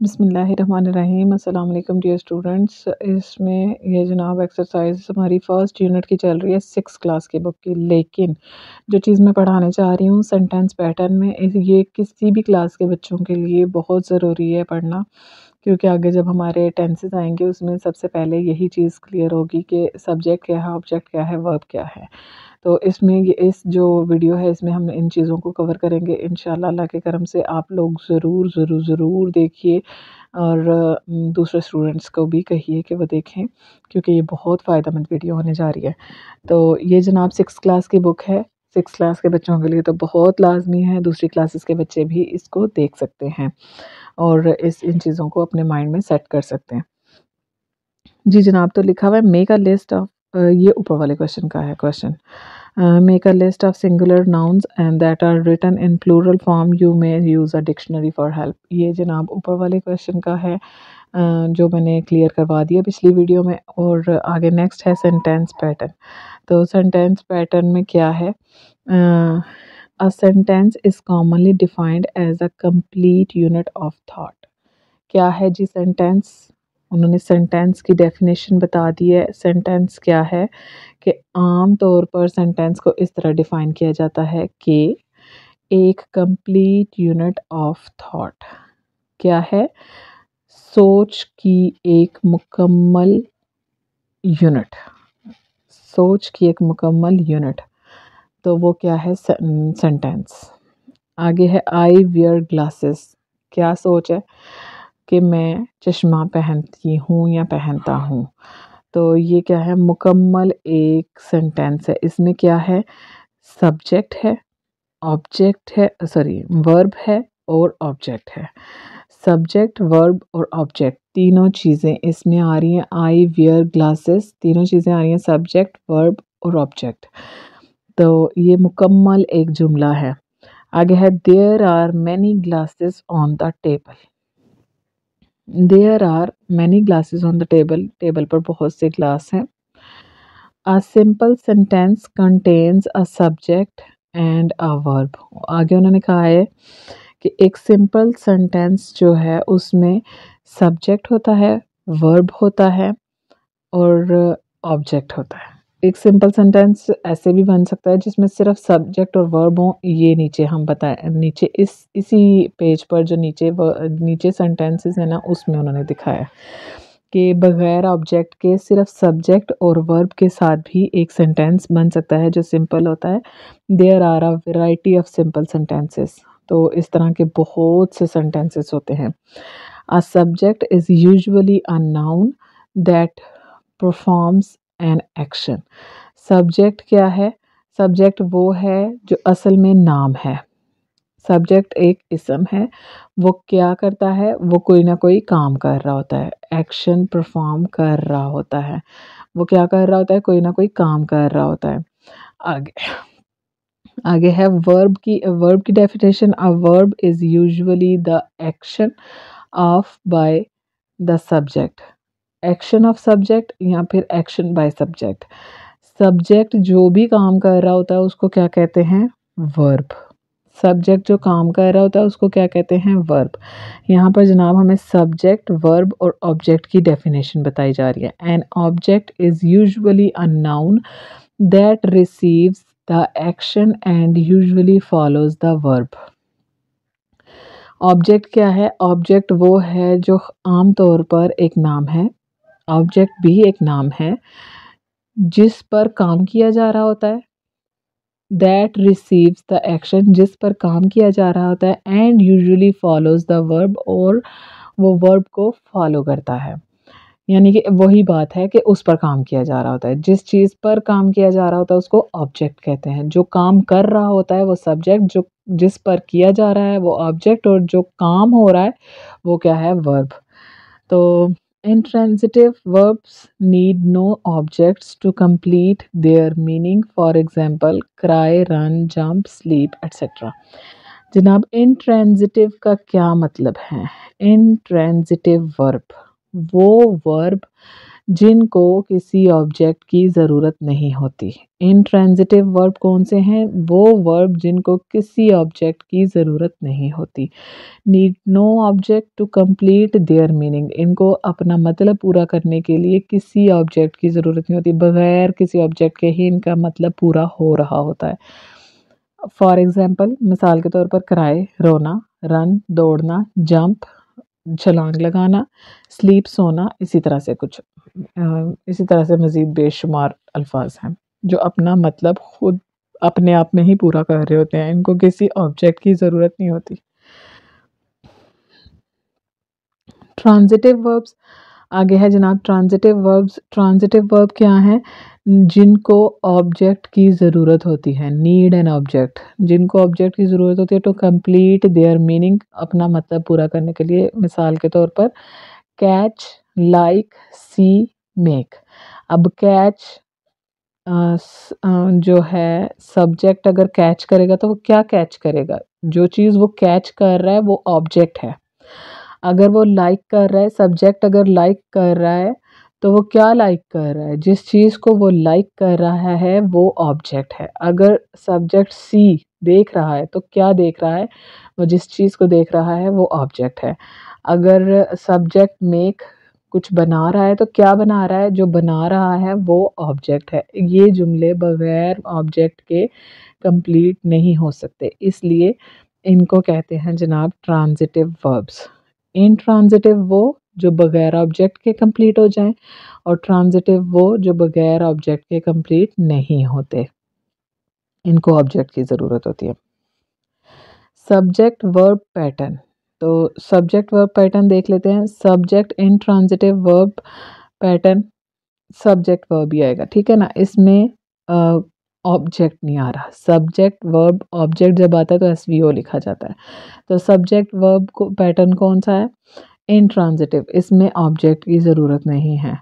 बिस्मिल्लाहिर्रहमानिर्रहीम अस्सलाम वालेकुम डियर स्टूडेंट्स। इसमें ये जनाब एक्सरसाइज हमारी फ़र्स्ट यूनिट की चल रही है 6 क्लास की बुक की। लेकिन जो चीज़ मैं पढ़ाने चाह रही हूँ सेंटेंस पैटर्न में ये किसी भी क्लास के बच्चों के लिए बहुत ज़रूरी है पढ़ना, क्योंकि आगे जब हमारे टेंसेस आएंगे उसमें सबसे पहले यही चीज़ क्लियर होगी कि सब्जेक्ट क्या है, ऑब्जेक्ट क्या है, वर्ब क्या है। तो इसमें ये इस जो वीडियो है इसमें हम इन चीज़ों को कवर करेंगे इंशाल्लाह। अल्लाह के करम से आप लोग ज़रूर ज़रूर ज़रूर देखिए और दूसरे स्टूडेंट्स को भी कहिए कि वो देखें, क्योंकि ये बहुत फ़ायदेमंद वीडियो होने जा रही है। तो ये जनाब 6 क्लास की बुक है। 6 क्लास के बच्चों के लिए तो बहुत लाज़मी है, दूसरी क्लासेस के बच्चे भी इसको देख सकते हैं और इन चीज़ों को अपने माइंड में सेट कर सकते हैं। जी जनाब, तो लिखा हुआ है मेक अ लिस्ट ऑफ, ये ऊपर वाले क्वेश्चन का है question. Make a list of singular nouns and that are written in plural form, you may use a dictionary for help. ये जनाब ऊपर वाले क्वेश्चन का है, जो मैंने क्लियर करवा दिया पिछली वीडियो में। और आगे नेक्स्ट है सेंटेंस पैटर्न। तो सेंटेंस पैटर्न में क्या है, a sentence is commonly defined as a complete unit of thought. क्या है जी सेंटेंस? उन्होंने सेंटेंस की डेफिनेशन बता दी है। सेंटेंस क्या है कि आम तौर पर सेंटेंस को इस तरह डिफाइन किया जाता है कि एक कंप्लीट यूनिट ऑफ थॉट। क्या है? सोच की एक मुकम्मल यूनिट। सोच की एक मुकम्मल यूनिट, तो वो क्या है सेंटेंस। आगे है आई वियर ग्लासेस। क्या सोच है कि मैं चश्मा पहनती हूँ या पहनता हूँ। तो ये क्या है, मुकम्मल एक सेंटेंस है। इसमें क्या है, सब्जेक्ट है, ऑब्जेक्ट है, सॉरी वर्ब है और ऑब्जेक्ट है। सब्जेक्ट, वर्ब और ऑब्जेक्ट तीनों चीज़ें इसमें आ रही हैं। आई वियर ग्लासेस, तीनों चीज़ें आ रही हैं, सब्जेक्ट, वर्ब और ऑब्जेक्ट। तो ये मुकम्मल एक जुमला है। आगे है there are many glasses on the table. There are many glasses on the table, table पर बहुत से ग्लास हैं। A simple sentence contains a subject and a verb. आगे उन्होंने कहा है कि एक सिंपल सेंटेंस जो है उसमें सब्जेक्ट होता है, वर्ब होता है और ऑब्जेक्ट होता है। एक सिंपल सेंटेंस ऐसे भी बन सकता है जिसमें सिर्फ सब्जेक्ट और वर्ब हो। ये नीचे हम बताए, नीचे इसी पेज पर जो नीचे सेंटेंसेस है ना, उसमें उन्होंने दिखाया कि बगैर ऑब्जेक्ट के सिर्फ सब्जेक्ट और वर्ब के साथ भी एक सेंटेंस बन सकता है जो सिंपल होता है। There are a variety of simple sentences. तो इस तरह के बहुत से सेंटेंसेस होते हैं। A subject is usually a noun that performs an action. Subject क्या है? सब्जेक्ट वो है जो असल में नाम है। सब्जेक्ट एक इसम है, वो क्या करता है, वो कोई ना कोई काम कर रहा होता है, एक्शन परफॉर्म कर रहा होता है। वो क्या कर रहा होता है? कोई ना कोई काम कर रहा होता है। आगे आगे है वर्ब की definition. A verb is usually the action of by the subject. Action of subject या फिर एक्शन बाय सब्जेक्ट। सब्जेक्ट जो भी काम कर रहा होता है उसको क्या कहते हैं? वर्ब। सब्जेक्ट जो काम कर रहा होता है उसको क्या कहते हैं? वर्ब। यहाँ पर जनाब हमें सब्जेक्ट, वर्ब और ऑब्जेक्ट की डेफिनेशन बताई जा रही है। An object is usually a noun that receives the action and usually follows the verb. Object क्या है? ऑब्जेक्ट वो है जो आम तौर पर एक नाम है। ऑब्जेक्ट भी एक नाम है जिस पर काम किया जा रहा होता है। दैट रिसीव्स द एक्शन, जिस पर काम किया जा रहा होता है। And usually follows the verb, और वो वर्ब को फॉलो करता है। यानी कि वही बात है कि उस पर काम किया जा रहा होता है। जिस चीज़ पर काम किया जा रहा होता है उसको ऑब्जेक्ट कहते हैं। जो काम कर रहा होता है वो सब्जेक्ट, जो जिस पर किया जा रहा है वो ऑब्जेक्ट, और जो काम हो रहा है वो क्या है? वर्ब। तो intransitive verbs need no objects to complete their meaning. For example, cry, run, jump, sleep, etc. जनाब intransitive का क्या मतलब है? intransitive verb वो वर्ब जिनको किसी ऑब्जेक्ट की ज़रूरत नहीं होती। इंट्रांजिटिव वर्ब कौन से हैं? वो वर्ब जिनको किसी ऑब्जेक्ट की ज़रूरत नहीं होती। Need no object to complete their meaning, इनको अपना मतलब पूरा करने के लिए किसी ऑब्जेक्ट की ज़रूरत नहीं होती, बगैर किसी ऑब्जेक्ट के ही इनका मतलब पूरा हो रहा होता है। फॉर एग्जाम्पल, मिसाल के तौर पर क्राई रोना, रन दौड़ना, जंप छलांग लगाना, स्लीप सोना, इसी तरह से कुछ इसी तरह से मज़ीद बेशुमार अल्फाज हैं जो अपना मतलब खुद अपने आप में ही पूरा कर रहे होते हैं, इनको किसी ऑब्जेक्ट की ज़रूरत नहीं होती। ट्रांजिटिव वर्ब्स आगे है जनाब। ट्रांजिटिव वर्ब्स, ट्रांजिटिव वर्ब क्या हैं? जिनको ऑब्जेक्ट की ज़रूरत होती है, नीड एन ऑब्जेक्ट, जिनको ऑब्जेक्ट की ज़रूरत होती है टू कंप्लीट देयर मीनिंग, अपना मतलब पूरा करने के लिए। मिसाल के तौर पर कैच, लाइक, सी, मेक। अब कैच जो है सब्जेक्ट अगर कैच करेगा तो वो क्या कैच करेगा? जो चीज़ वो कैच कर रहा है वो ऑब्जेक्ट है। अगर वो लाइक कर रहा है, सब्जेक्ट अगर लाइक कर रहा है तो वो क्या लाइक कर रहा है? जिस चीज़ को वो लाइक कर रहा है वो ऑब्जेक्ट है। अगर सब्जेक्ट सी देख रहा है तो क्या देख रहा है? वो जिस चीज़ को देख रहा है वो ऑब्जेक्ट है। अगर सब्जेक्ट मेक कुछ बना रहा है तो क्या बना रहा है? जो बना रहा है वो ऑब्जेक्ट है। ये जुमले बगैर ऑब्जेक्ट के कंप्लीट नहीं हो सकते, इसलिए इनको कहते हैं जनाब ट्रांजिटिव वर्ब्स। इनट्रांजिटिव वो जो बगैर ऑब्जेक्ट के कंप्लीट हो जाएं, और ट्रांजिटिव वो जो बगैर ऑब्जेक्ट के कंप्लीट नहीं होते, इनको ऑब्जेक्ट की ज़रूरत होती है। सब्जेक्ट वर्ब पैटर्न, तो सब्जेक्ट वर्ब पैटर्न देख लेते हैं। Subject intransitive verb pattern subject verb ही आएगा, ठीक है ना। इसमें ऑब्जेक्ट नहीं आ रहा। सब्जेक्ट वर्ब ऑब्जेक्ट जब आता है तो एसवीओ लिखा जाता है। तो सब्जेक्ट वर्ब को पैटर्न कौन सा है? इनट्रांजिटिव, इसमें ऑब्जेक्ट की ज़रूरत नहीं है,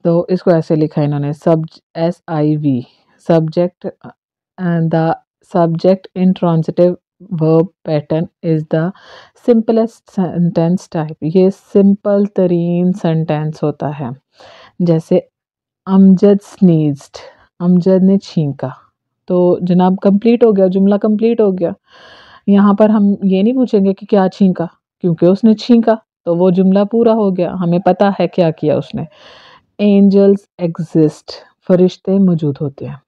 तो इसको ऐसे लिखा इन्होंने सब SIV subject and the subject intransitive verb pattern is the simplest sentence type. ये सिंपल तरीन सेंटेंस होता है। जैसे अमजद स्नीज्ड, अमजद ने छींका, तो जनाब कंप्लीट हो गया, जुमला कंप्लीट हो गया। यहाँ पर हम ये नहीं पूछेंगे कि क्या छींका, क्योंकि उसने छींका तो वो जुमला पूरा हो गया, हमें पता है क्या किया उसने। एंजल्स एग्जिस्ट, फरिश्ते मौजूद होते हैं।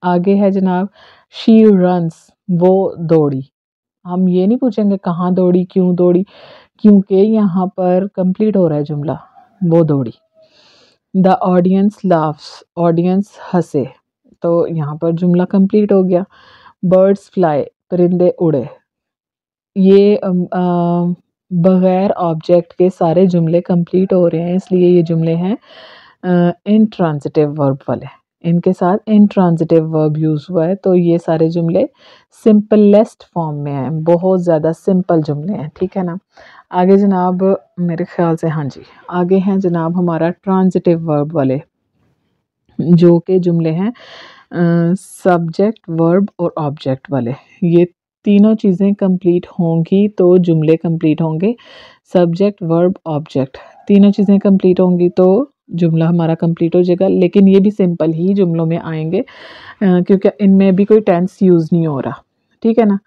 आगे है जनाब शी रन्स, वो दौड़ी। हम ये नहीं पूछेंगे कहाँ दौड़ी, क्यों दौड़ी, क्योंकि यहाँ पर कंप्लीट हो रहा है जुमला, वो दौड़ी। द ऑडियंस लाफ्स, ऑडियंस हंसे, तो यहाँ पर जुमला कंप्लीट हो गया। बर्ड्स फ्लाई, परिंदे उड़े। ये बगैर ऑब्जेक्ट के सारे जुमले कंप्लीट हो रहे हैं, इसलिए ये जुमले हैं इनट्रांजिटिव वर्ब वाले। इनके साथ इनट्रांजिटिव वर्ब यूज़ हुआ है, तो ये सारे जुमले सिंपलेस्ट फॉर्म में हैं, बहुत ज़्यादा सिंपल जुमले हैं, ठीक है ना। आगे जनाब मेरे ख्याल से, हाँ जी, आगे हैं जनाब हमारा ट्रांजिटिव वर्ब वाले, जो के जुमले हैं सब्जेक्ट वर्ब और ऑब्जेक्ट वाले। ये तीनों चीज़ें कंप्लीट होंगी तो जुमले कंप्लीट होंगे। सब्जेक्ट वर्ब ऑब्जेक्ट तीनों चीज़ें कंप्लीट होंगी तो जुमला हमारा कंप्लीट हो जाएगा, लेकिन ये भी सिंपल ही जुमलों में आएंगे क्योंकि इनमें भी कोई टेंस यूज़ नहीं हो रहा, ठीक है ना।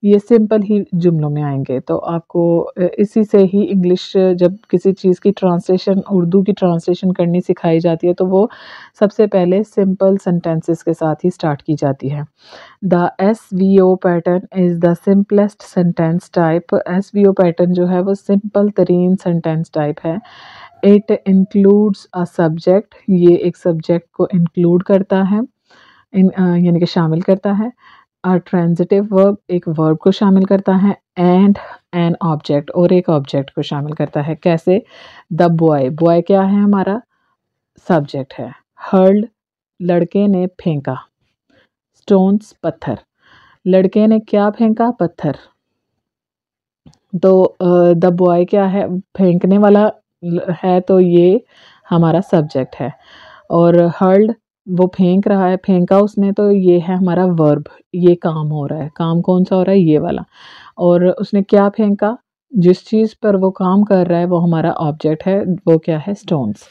ये सिंपल ही जुमलों में आएंगे, तो आपको इसी से ही इंग्लिश जब किसी चीज़ की ट्रांसलेशन, उर्दू की ट्रांसलेशन करनी सिखाई जाती है तो वो सबसे पहले सिंपल सेंटेंसेस के साथ ही स्टार्ट की जाती है। The SVO pattern is the simplest sentence type. SVO pattern जो है वो सिंपल तरीन सेंटेंस टाइप है। इट इंक्लूड्स अ सब्जेक्ट, ये एक सब्जेक्ट को इंक्लूड करता है, यानी कि शामिल करता है। अ ट्रांजिटिव वर्ब एक वर्ब को शामिल करता है, एंड एन ऑब्जेक्ट और एक ऑब्जेक्ट को शामिल करता है। कैसे? द बॉय, बॉय क्या है हमारा? सब्जेक्ट है। हर्ल्ड, लड़के ने फेंका। स्टोन्स, पत्थर, लड़के ने क्या फेंका? पत्थर। तो द बॉय क्या है? फेंकने वाला है, तो ये हमारा सब्जेक्ट है। और हर्ल्ड वो फेंक रहा है, फेंका उसने, तो ये है हमारा वर्ब, ये काम हो रहा है। काम कौन सा हो रहा है? ये वाला। और उसने क्या फेंका? जिस चीज़ पर वो काम कर रहा है वो हमारा ऑब्जेक्ट है, वो क्या है, स्टोन्स।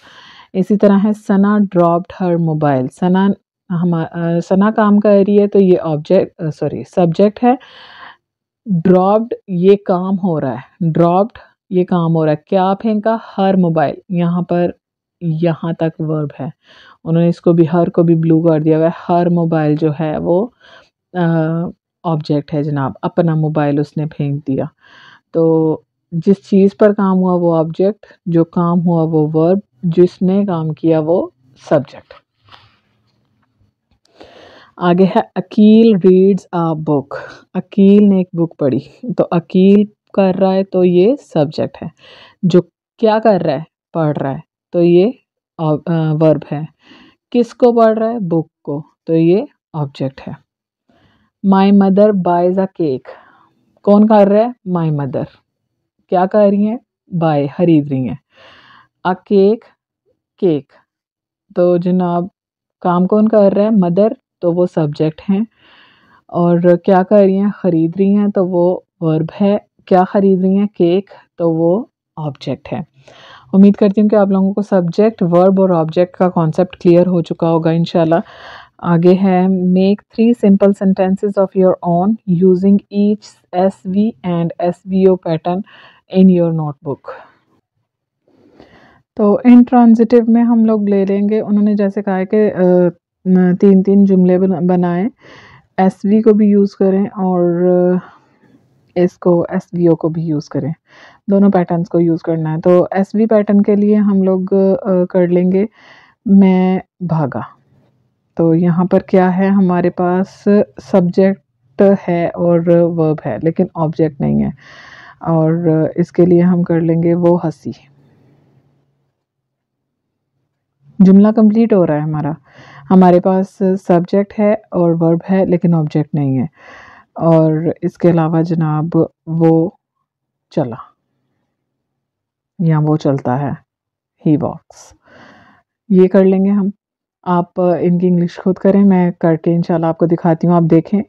इसी तरह है सना ड्रॉप्ड हर मोबाइल। सना काम कर रही है तो ये ऑब्जेक्ट सॉरी सब्जेक्ट है। ड्रॉप्ड ये काम हो रहा है, ड्रॉप्ड ये काम हो रहा है, क्या फेंका, हर मोबाइल। यहाँ पर यहाँ तक वर्ब है, उन्होंने इसको भी हर को भी ब्लू कर दिया हुआ है। हर मोबाइल जो है वो ऑब्जेक्ट है जनाब, अपना मोबाइल उसने फेंक दिया। तो जिस चीज़ पर काम हुआ वो ऑब्जेक्ट, जो काम हुआ वो वर्ब, जिसने काम किया वो सब्जेक्ट। आगे है Akeel reads a book. Akeel ने एक बुक पढ़ी, तो अकील कर रहा है तो ये सब्जेक्ट है। जो क्या कर रहा है, पढ़ रहा है, तो ये वर्ब है। किसको पढ़ रहा है, बुक को, तो ये ऑब्जेक्ट है। My mother buys a cake. कौन कर रहा है, माई मदर। क्या कर रही हैं, बाय, खरीद रही हैं। अ केक, केक, तो जनाब काम कौन कर रहा है, मदर, तो वो सब्जेक्ट हैं। और क्या कर रही हैं, ख़रीद रही हैं, तो वो वर्ब है। क्या ख़रीद रही हैं, केक, तो वो ऑब्जेक्ट है। उम्मीद करती हूँ कि आप लोगों को सब्जेक्ट, वर्ब और ऑब्जेक्ट का कॉन्सेप्ट क्लियर हो चुका होगा इंशाल्लाह। आगे है make 3 simple sentences of your own using each SV and SVO pattern in your notebook. तो इन ट्रांजिटिव में हम लोग ले लेंगे, उन्होंने जैसे कहा है कि 3-3 जुमले बनाएं, एसवी को भी यूज़ करें और इसको एसवीओ को भी यूज़ करें, दोनों पैटर्न्स को यूज़ करना है। तो एसवी पैटर्न के लिए हम लोग कर लेंगे मैं भागा। तो यहाँ पर क्या है, हमारे पास सब्जेक्ट है और वर्ब है लेकिन ऑब्जेक्ट नहीं है, और इसके लिए हम कर लेंगे वो हंसी। जुमला कंप्लीट हो रहा है हमारा, हमारे पास सब्जेक्ट है और वर्ब है लेकिन ऑब्जेक्ट नहीं है। और इसके अलावा जनाब वो चला या वो चलता है, ही वॉक्स, ये कर लेंगे हम। आप इनकी इंग्लिश खुद करें, मैं करके इंशाल्लाह आपको दिखाती हूँ, आप देखें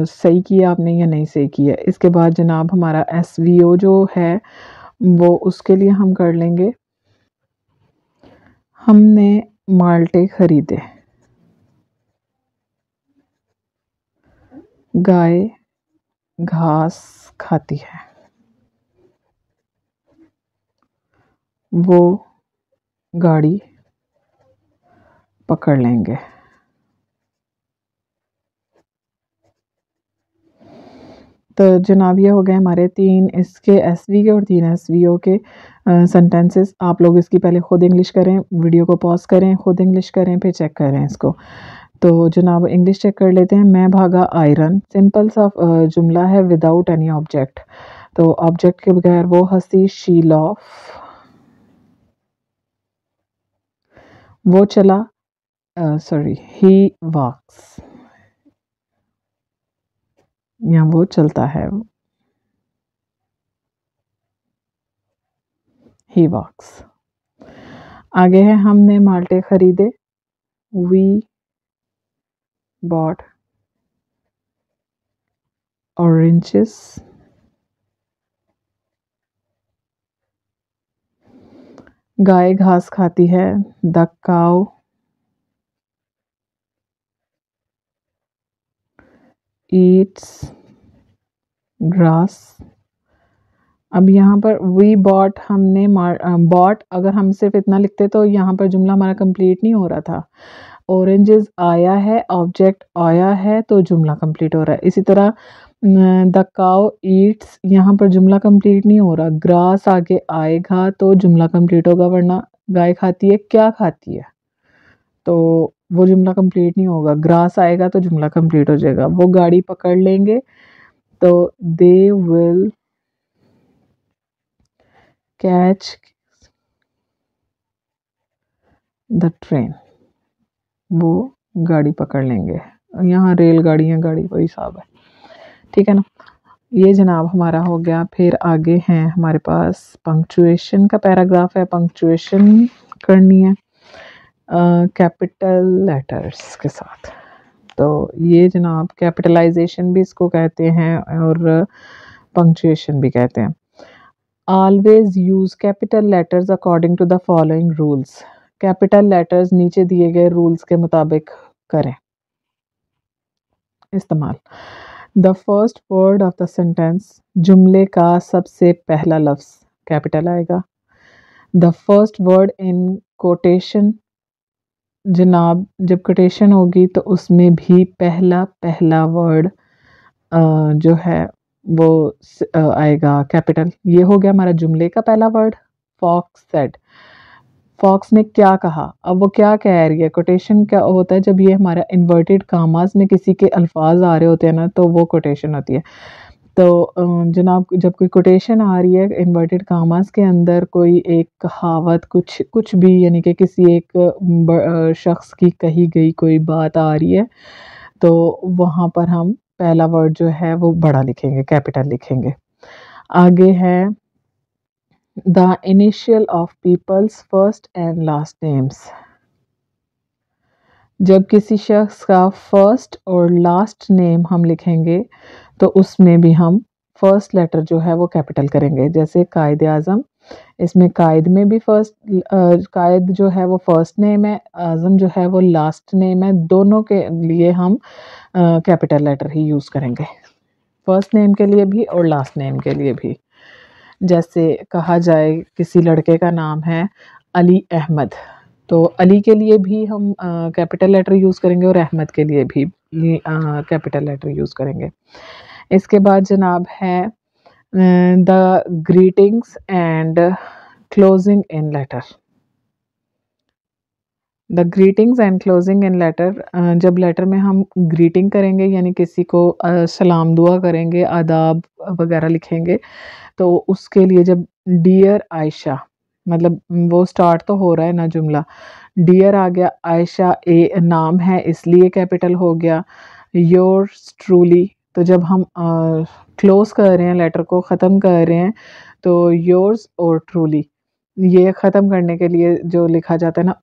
सही किया आपने या नहीं सही किया। इसके बाद जनाब हमारा एसवीओ जो है वो, उसके लिए हम कर लेंगे हमने माल्टे खरीदे। गाय घास खाती है, वो गाड़ी पकड़ लेंगे। तो जनाब ये हो गए हमारे 3 इसके एसवी के और 3 एसवीओ के सेंटेंसेस। आप लोग इसकी पहले खुद इंग्लिश करें, वीडियो को पॉज करें, खुद इंग्लिश करें, फिर चेक करें इसको। तो जनाब इंग्लिश चेक कर लेते हैं। मैं भागा आयरन, सिंपल सा जुमला है विदाउट एनी ऑब्जेक्ट, तो ऑब्जेक्ट के बगैर वो हंसी, शी लॉफ। वो चला, सॉरी ही वॉक्स, या वो चलता है, ही वॉक्स। आगे है हमने माल्टे खरीदे, वी बॉट ऑरेंजेस। गाय घास खाती है, द काउ ईट्स ग्रास। अब यहाँ पर वी बॉट, हमने बॉट, अगर हम सिर्फ इतना लिखते तो यहाँ पर जुमला हमारा कंप्लीट नहीं हो रहा था। ऑरेंजेस आया है, ऑब्जेक्ट आया है, तो जुमला कंप्लीट हो रहा है। इसी तरह द काउ ईट्स, यहाँ पर जुमला कंप्लीट नहीं हो रहा। ग्रास आगे आएगा तो जुमला कंप्लीट होगा, वरना गाय खाती है, क्या खाती है, तो वो जुमला कंप्लीट नहीं होगा। ग्रास आएगा तो जुमला कंप्लीट हो जाएगा। वो गाड़ी पकड़ लेंगे, तो they will catch the train, वो गाड़ी पकड़ लेंगे। यहाँ रेलगाड़ियाँ गाड़ी वही हिसाब है, ठीक है ना। ये जनाब हमारा हो गया। फिर आगे हैं हमारे पास पंक्चुएशन का पैराग्राफ है, पंक्चुएशन करनी है कैपिटल लेटर्स के साथ। तो ये जनाब कैपिटलाइजेशन भी इसको कहते हैं और पंक्चुएशन भी कहते हैं। Always use capital letters according to the following rules. Capital letters नीचे दिए गए रूल्स के मुताबिक करें इस्तेमाल। The first word of the sentence, जुमले का सबसे पहला लफ्ज कैपिटल आएगा। The first word in quotation, जनाब जब कोटेशन होगी तो उसमें भी पहला वर्ड जो है वो आएगा कैपिटल। ये हो गया हमारा जुमले का पहला वर्ड। फॉक्स सेड, फॉक्स ने क्या कहा। अब वो क्या कह रही है, कोटेशन क्या होता है जब ये हमारा इन्वर्टेड कामास में किसी के अल्फाज आ रहे होते हैं ना, तो वो कोटेशन होती है। तो जनाब जब कोई कोटेशन आ रही है इन्वर्टेड कामास के अंदर, कोई एक कहावत कुछ भी, यानी कि किसी एक शख्स की कही गई कोई बात आ रही है, तो वहाँ पर हम पहला वर्ड जो है वो बड़ा लिखेंगे, कैपिटल लिखेंगे। आगे है the initial of people's first and last names. जब किसी शख्स का फर्स्ट और लास्ट नेम हम लिखेंगे तो उसमें भी हम फर्स्ट लेटर जो है वो कैपिटल करेंगे। जैसे कायद आज़म, इसमें कायद में भी कायद जो है वो फर्स्ट नेम है, आज़म जो है वो लास्ट नेम है। दोनों के लिए हम कैपिटल लेटर ही यूज़ करेंगे, फर्स्ट नेम के लिए भी और लास्ट नेम के लिए भी। जैसे कहा जाए किसी लड़के का नाम है अली अहमद, तो अली के लिए भी हम कैपिटल लेटर यूज़ करेंगे और अहमद के लिए भी कैपिटल लेटर यूज़ करेंगे। इसके बाद जनाब है the greetings and closing in letter. The greetings and closing in letter, जब लेटर में हम ग्रीटिंग करेंगे यानी किसी को सलाम दुआ करेंगे, आदाब वगैरह लिखेंगे, तो उसके लिए जब डियर आयशा, मतलब वो स्टार्ट तो हो रहा है ना जुमला, डियर आ गया, आयशा ए नाम है इसलिए कैपिटल हो गया। योर्स ट्रूली, तो जब हम क्लोज कर रहे हैं, लेटर को ख़त्म कर रहे हैं, तो योर्स और ट्रूली ये ख़त्म करने के लिए जो लिखा जाता है ना,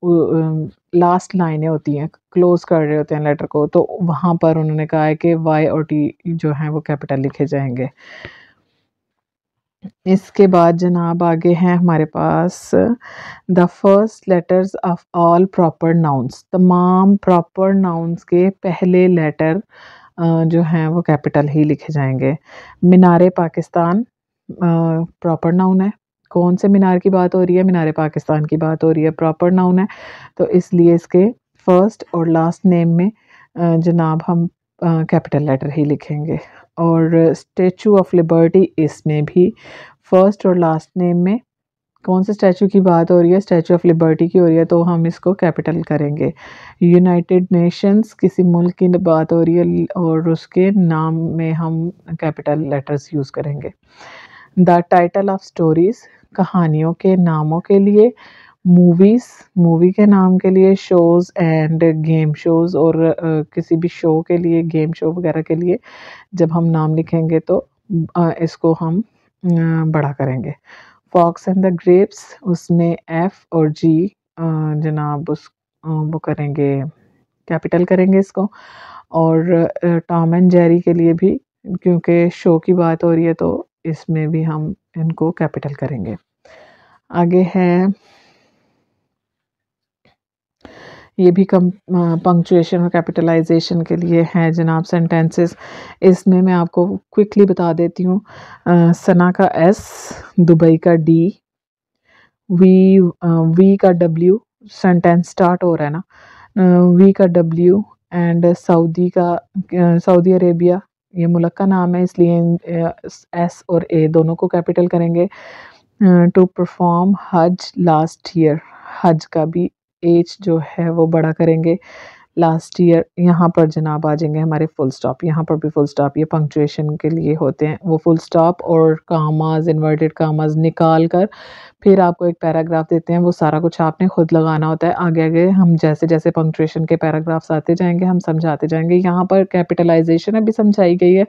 लास्ट लाइनें होती हैं, क्लोज कर रहे होते हैं लेटर को, तो वहाँ पर उन्होंने कहा है कि वाई और टी जो हैं वो कैपिटल लिखे जाएंगे। इसके बाद जनाब आगे हैं हमारे पास the first letters of all proper nouns. तमाम प्रॉपर नाउन्स के पहले लेटर जो हैं वो कैपिटल ही लिखे जाएंगे। मीनार पाकिस्तान प्रॉपर नाउन है। कौन से मीनार की बात हो रही है, मीनार पाकिस्तान की बात हो रही है, प्रॉपर नाउन है, तो इसलिए इसके फर्स्ट और लास्ट नेम में जनाब हम कैपिटल लेटर ही लिखेंगे। और स्टैचू ऑफ लिबर्टी, इसमें भी फर्स्ट और लास्ट नेम में कौन से स्टैचू की बात हो रही है, स्टैचू ऑफ लिबर्टी की हो रही है, तो हम इसको कैपिटल करेंगे। यूनाइटेड नेशंस, किसी मुल्क की बात हो रही है और उसके नाम में हम कैपिटल लेटर्स यूज़ करेंगे। द टाइटल ऑफ स्टोरीज़, कहानियों के नामों के लिए। मूवीज़, मूवी के नाम के लिए। शोज़ एंड गेम शोज़, और किसी भी शो के लिए, गेम शो वगैरह के लिए जब हम नाम लिखेंगे तो इसको हम बड़ा करेंगे। फॉक्स एंड द ग्रेप्स, उसमें एफ और जी जनाब वो करेंगे, कैपिटल करेंगे इसको। और टॉम एंड जेरी के लिए भी, क्योंकि शो की बात हो रही है, तो इसमें भी हम इनको कैपिटल करेंगे। आगे है ये भी कम पंक्चुएशन और कैपिटलाइजेशन के लिए है जनाब सेंटेंसेस। इसमें मैं आपको क्विकली बता देती हूँ। सना का एस, दुबई का डी, वी का डब्ल्यू, सेंटेंस स्टार्ट हो रहा है ना, वी का डब्ल्यू, एंड सऊदी अरेबिया ये मुल्क का नाम है, इसलिए एस और ए दोनों को कैपिटल करेंगे। टू परफॉर्म हज लास्ट ईयर, हज का भी एज जो है वो बड़ा करेंगे। लास्ट ईयर, यहाँ पर जनाब आ जाएंगे हमारे फुल स्टॉप, यहाँ पर भी फुल स्टॉप, ये पंक्चुएशन के लिए होते हैं वो फुल स्टॉप और कामाज, इन्वर्टेड कामाज निकाल कर फिर आपको एक पैराग्राफ देते हैं, वो सारा कुछ आपने खुद लगाना होता है। आगे आगे हम जैसे जैसे पंक्चुएशन के पैराग्राफ्स आते जाएंगे हम समझाते जाएंगे। यहाँ पर कैपिटलाइजेशन अभी समझाई गई है,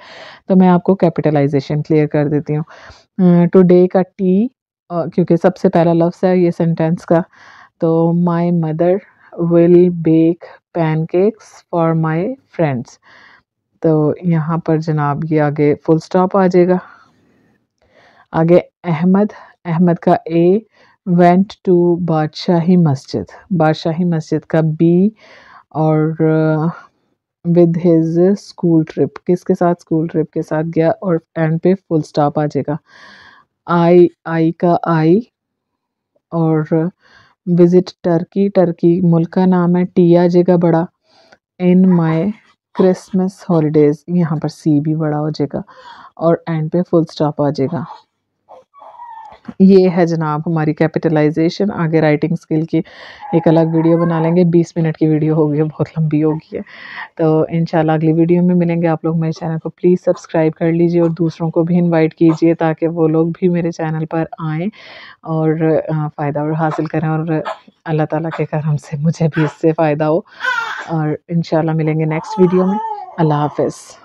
तो मैं आपको कैपिटलाइजेशन क्लियर कर देती हूँ। टुडे का टी, क्योंकि सबसे पहला लफ्ज़ है ये सेंटेंस का, तो my mother will bake pancakes for my friends, तो यहाँ पर जनाब ये आगे फुल स्टॉप आ जाएगा। आगे अहमद, अहमद का ए, वेंट टू बादशाही मस्जिद, बादशाही मस्जिद का बी, और विद हिज स्कूल ट्रिप, किसके साथ, स्कूल ट्रिप के साथ गया, और एंड पे फुल स्टॉप आ जाएगा। आई, आई का आई, और विजिट टर्की, टर्की मुल्क का नाम है, टी आ जाएगा बड़ा, इन माई क्रिसमस हॉलीडेज, यहाँ पर सी भी बड़ा हो जाएगा, और एंड पे फुल स्टॉप आ जाएगा। ये है जनाब हमारी कैपिटलाइजेशन। आगे राइटिंग स्किल की एक अलग वीडियो बना लेंगे, 20 मिनट की वीडियो होगी है, बहुत लंबी होगी है। तो इंशाल्लाह अगली वीडियो में मिलेंगे। आप लोग मेरे चैनल को प्लीज़ सब्सक्राइब कर लीजिए और दूसरों को भी इनवाइट कीजिए ताकि वो लोग भी मेरे चैनल पर आएँ और फ़ायदा हासिल करें, और अल्लाह ताला के करम से मुझे भी इससे फ़ायदा हो। और इंशाल्लाह मिलेंगे नेक्स्ट वीडियो में। अल्लाह हाफ़िज़।